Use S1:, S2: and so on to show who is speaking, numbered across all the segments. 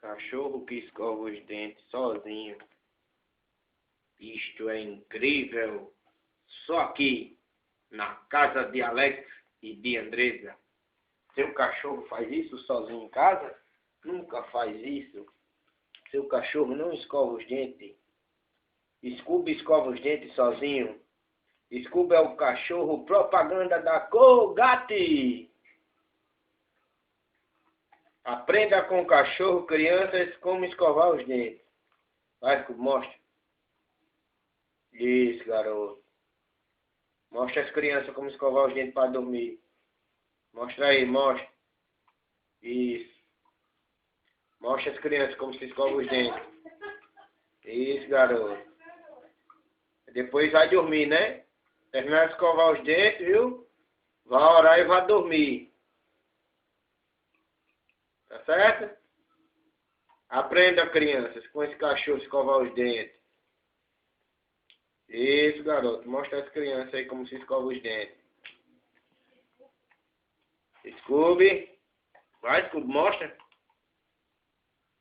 S1: Cachorro que escova os dentes sozinho. Isto é incrível. Só aqui, na casa de Alex e de Andresa. Seu cachorro faz isso sozinho em casa? Nunca faz isso. Seu cachorro não escova os dentes. Scooby escova os dentes sozinho. Scooby é o cachorro propaganda da Colgate. Aprenda com o cachorro, crianças, como escovar os dentes. Vai, Scooby, mostra. Isso, garoto. Mostra às crianças como escovar os dentes para dormir. Mostra aí, mostra. Isso. Mostra às crianças como se escova os dentes. Isso, garoto. Depois vai dormir, né? Terminar de escovar os dentes, viu? Vai orar e vai dormir. Tá certo? Aprenda, crianças, com esse cachorro escovar os dentes. Isso, garoto. Mostra às crianças aí como se escova os dentes. Scooby. Vai, Scooby, mostra.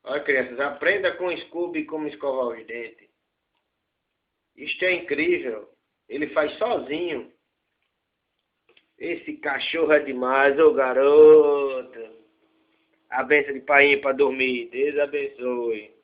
S1: Olha, crianças, aprenda com o Scooby como escovar os dentes. Isto é incrível. Ele faz sozinho. Esse cachorro é demais, ô garoto. A benção de pai para dormir. Deus abençoe.